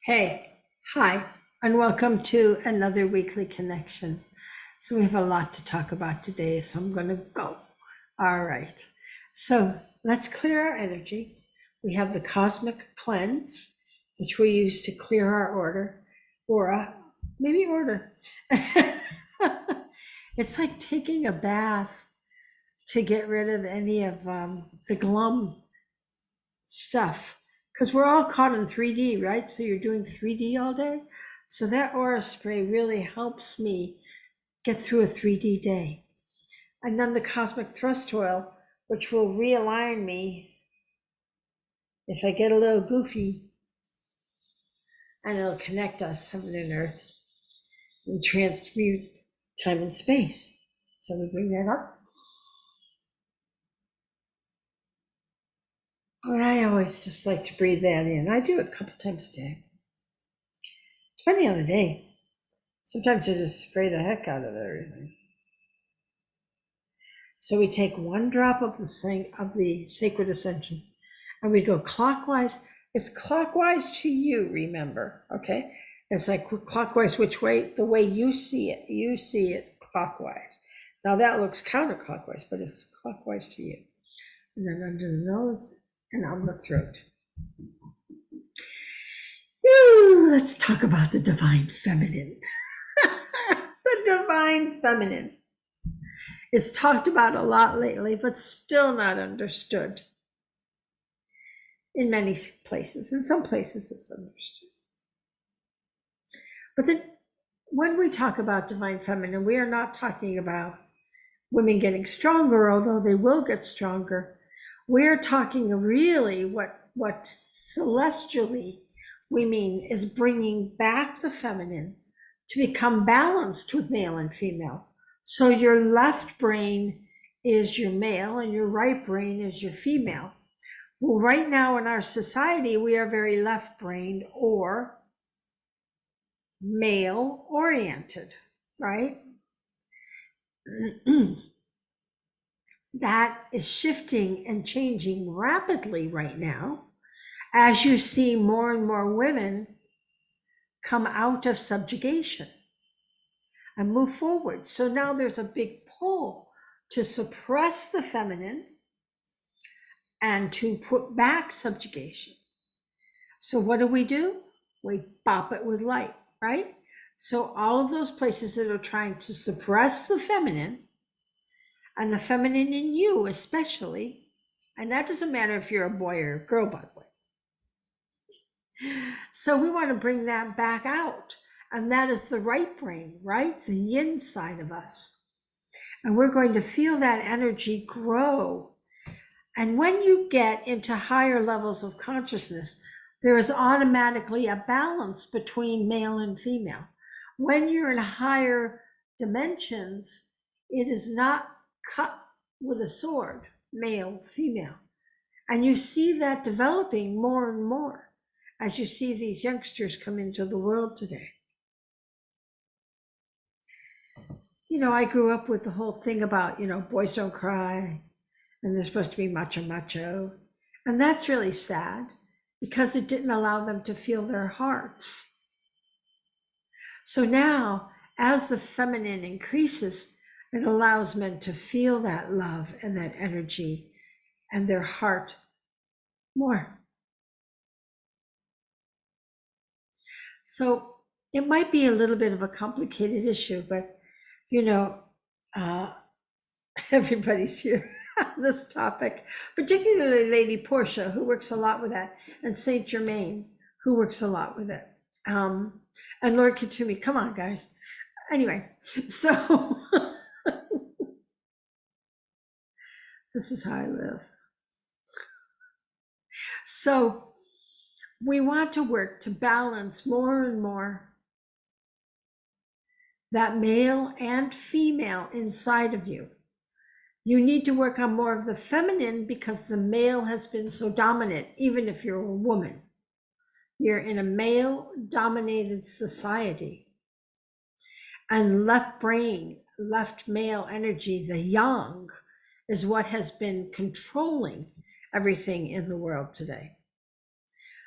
Hey, hi, and welcome to another weekly connection. So, we have a lot to talk about today, so I'm going to go. All right. So, let's clear our energy. We have the cosmic cleanse, which we use to clear our aura, maybe order. It's like taking a bath to get rid of any of the glum stuff because we're all caught in 3D, right? So you're doing 3D all day. So that aura spray really helps me get through a 3D day. And then the cosmic thrust oil, which will realign me if I get a little goofy, and it'll connect us, heaven and earth, and transmute time and space. So we bring that up. And I always just like to breathe that in. I do it a couple times a day, depending on the day. Sometimes I just spray the heck out of everything. So we take one drop of the sacred ascension and we go clockwise. It's clockwise to you, remember, okay? It's like clockwise which way? The way you see it. You see it clockwise. Now that looks counterclockwise, but it's clockwise to you. And then under the nose and on the throat. Woo, let's talk about the divine feminine. The divine feminine is talked about a lot lately, but still not understood in many places. In some places, it's understood. But then when we talk about divine feminine, we are not talking about women getting stronger, although they will get stronger. We're talking really what celestially we mean is bringing back the feminine to become balanced with male and female. So your left brain is your male and your right brain is your female. Well, right now in our society, we are very left-brained or male-oriented, right? That is shifting and changing rapidly right now as you see more and more women come out of subjugation and move forward. So now there's a big pull to suppress the feminine and to put back subjugation. So what do? We bop it with light, right? So all of those places that are trying to suppress the feminine, and the feminine in you especially, and that doesn't matter if you're a boy or a girl, by the way. So we want to bring that back out. And that is the right brain, right? The yin side of us. And we're going to feel that energy grow. And when you get into higher levels of consciousness, there is automatically a balance between male and female. When you're in higher dimensions, it is not cut with a sword, male, female. And you see that developing more and more as you see these youngsters come into the world today. You know, I grew up with the whole thing about, boys don't cry and they're supposed to be macho macho. And that's really sad because it didn't allow them to feel their hearts. So now, as the feminine increases, it allows men to feel that love and that energy and their heart more. So it might be a little bit of a complicated issue, but uh, everybody's here on this topic, particularly Lady Portia, who works a lot with that, and Saint Germain, who works a lot with it. And Lord Katumi, come on, guys. Anyway, so this is how I live. So we want to work to balance more and more that male and female inside of you. You need to work on more of the feminine because the male has been so dominant, even if you're a woman. You're in a male-dominated society. And left brain, left male energy, the yang, is what has been controlling everything in the world today.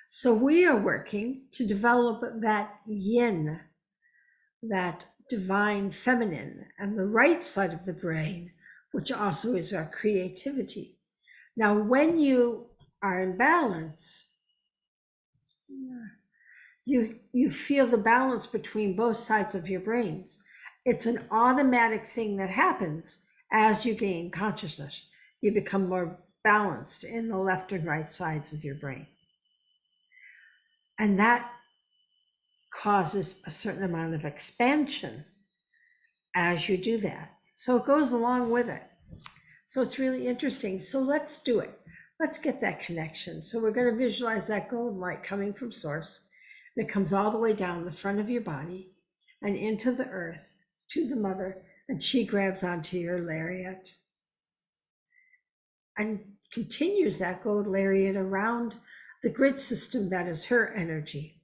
So we are working to develop that yin, that divine feminine, and the right side of the brain, which also is our creativity. Now, when you are in balance, you feel the balance between both sides of your brains. It's an automatic thing that happens as you gain consciousness. You become more balanced in the left and right sides of your brain. And that causes a certain amount of expansion as you do that. So it goes along with it. So it's really interesting. So let's do it. Let's get that connection. So we're going to visualize that golden light coming from source. And it comes all the way down the front of your body and into the earth to the mother. And she grabs onto your lariat and continues that gold lariat around the grid system that is her energy.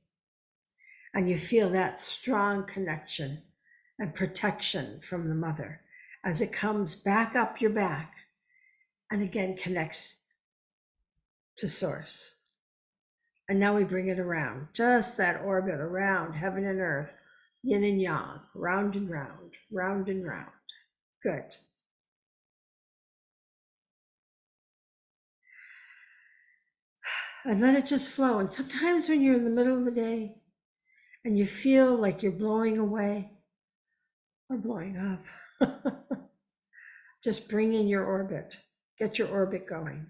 And you feel that strong connection and protection from the mother as it comes back up your back and again connects to source. And now we bring it around, just that orbit around heaven and earth, yin and yang, round and round, round and round. Good. And let it just flow. And sometimes when you're in the middle of the day and you feel like you're blowing away or blowing up, just bring in your orbit. Get your orbit going.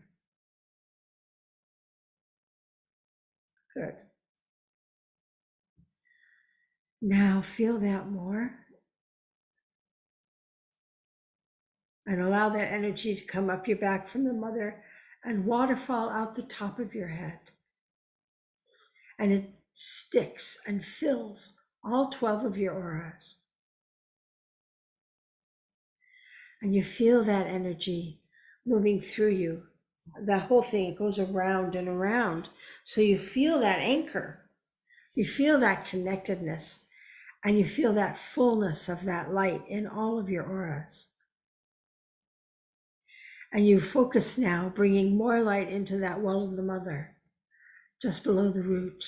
Good. Now feel that more and allow that energy to come up your back from the mother and waterfall out the top of your head. And it sticks and fills all 12 of your auras. And you feel that energy moving through you. That whole thing, it goes around and around. So you feel that anchor. You feel that connectedness. And you feel that fullness of that light in all of your auras. And you focus now, bringing more light into that well of the mother, just below the root.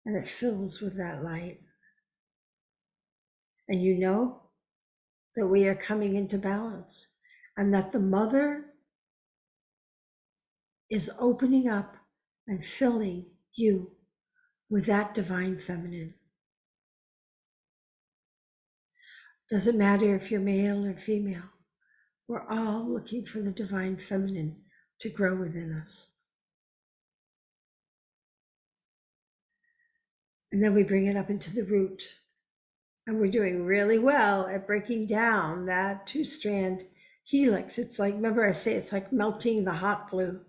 And it fills with that light. And you know that we are coming into balance and that the mother is opening up and filling you with that divine feminine. Doesn't matter if you're male or female. We're all looking for the divine feminine to grow within us. And then we bring it up into the root. And we're doing really well at breaking down that 2-strand helix. It's like, remember I say it's like melting the hot glue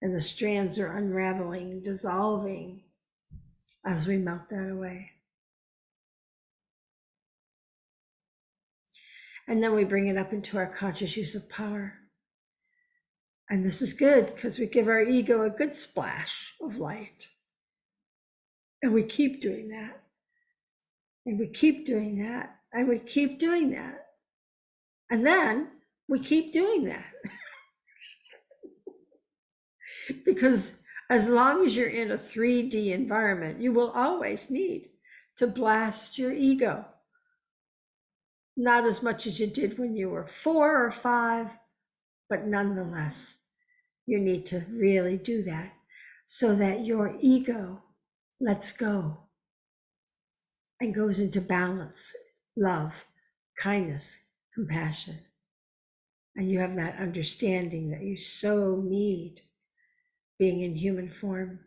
and the strands are unraveling, dissolving as we melt that away. And then we bring it up into our conscious use of power. And this is good because we give our ego a good splash of light. And we keep doing that. And we keep doing that. And we keep doing that. And then we keep doing that. Because as long as you're in a 3D environment, you will always need to blast your ego. Not as much as you did when you were 4 or 5, but nonetheless, you need to really do that so that your ego lets go and goes into balance, love, kindness, compassion. And you have that understanding that you so need being in human form.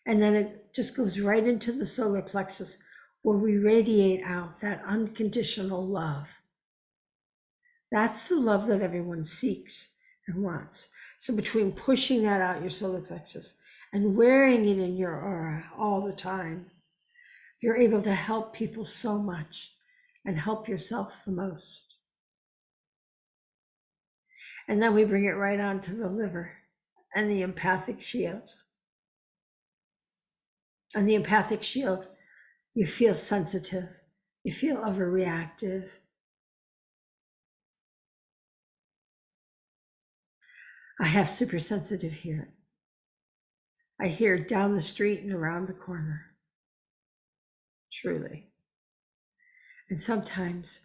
And then it just goes right into the solar plexus where we radiate out that unconditional love. That's the love that everyone seeks and wants. So between pushing that out your solar plexus and wearing it in your aura all the time, you're able to help people so much and help yourself the most. And then we bring it right onto the liver and the empathic shield. On the empathic shield, you feel sensitive, you feel overreactive. I have super sensitive hearing. I hear down the street and around the corner, truly. And sometimes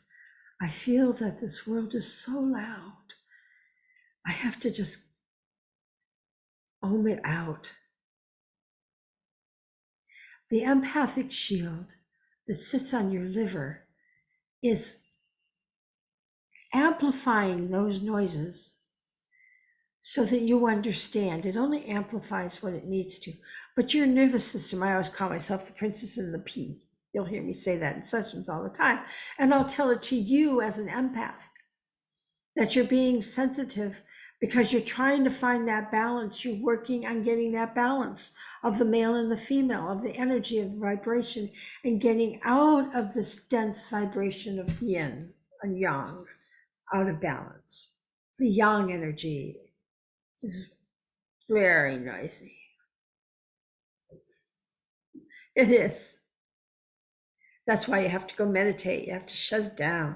I feel that this world is so loud. I have to just ohm it out. The empathic shield that sits on your liver is amplifying those noises so that you understand. It only amplifies what it needs to. But your nervous system, I always call myself the princess in the pea. You'll hear me say that in sessions all the time. And I'll tell it to you as an empath, that you're being sensitive because you're trying to find that balance. You're working on getting that balance of the male and the female, of the energy, of the vibration, and getting out of this dense vibration of yin and yang, out of balance. The yang energy is very noisy. It is. That's why you have to go meditate. You have to shut it down.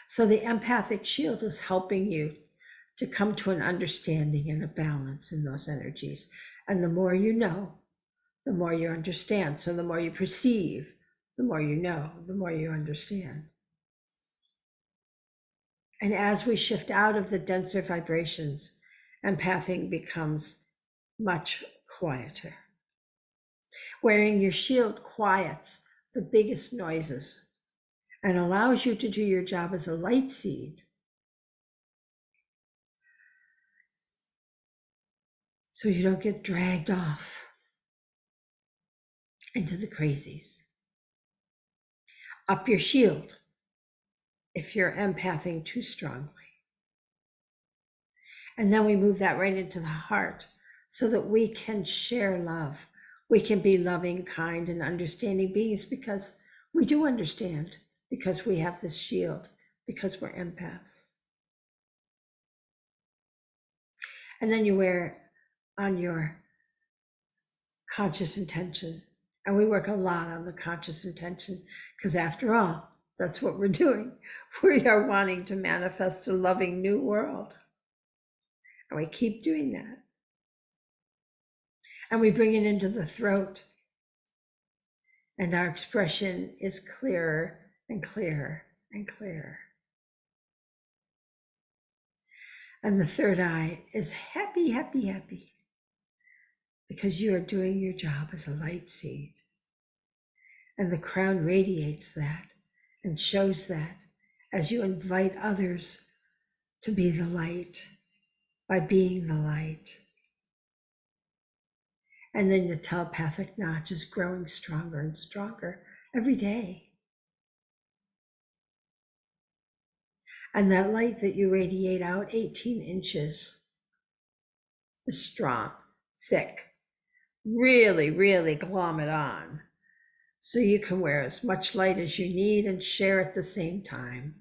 So the empathic shield is helping you to come to an understanding and a balance in those energies. And the more you know, the more you understand. So the more you perceive, the more you know, the more you understand. And as we shift out of the denser vibrations, empathing becomes much quieter. Wearing your shield quiets the biggest noises and allows you to do your job as a light seed. So you don't get dragged off into the crazies. Up your shield if you're empathing too strongly. And then we move that right into the heart so that we can share love. We can be loving, kind, and understanding beings because we do understand, because we have this shield, because we're empaths. And then you wear it on your conscious intention. And we work a lot on the conscious intention because after all, that's what we're doing. We are wanting to manifest a loving new world. And we keep doing that. And we bring it into the throat. And our expression is clearer and clearer and clearer. And the third eye is happy, happy, happy. Because you are doing your job as a light seed. And the crown radiates that and shows that as you invite others to be the light by being the light. And then the telepathic notch is growing stronger and stronger every day. And that light that you radiate out 18 inches is strong, thick, really, really glom it on. So you can wear as much light as you need and share at the same time.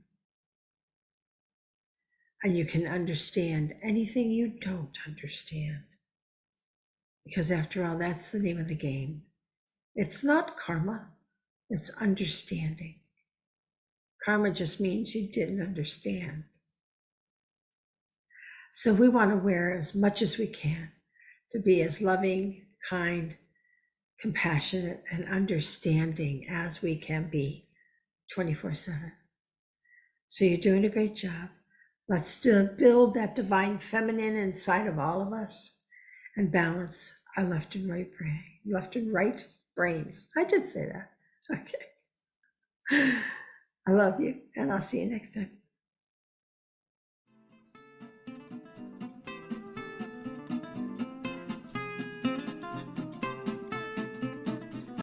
And you can understand anything you don't understand. Because after all, that's the name of the game. It's not karma, it's understanding. Karma just means you didn't understand. So we want to wear as much as we can to be as loving, kind, compassionate, and understanding as we can be 24/7. So you're doing a great job. Let's build that divine feminine inside of all of us and balance our left and right brains. I did say that. Okay. I love you, and I'll see you next time.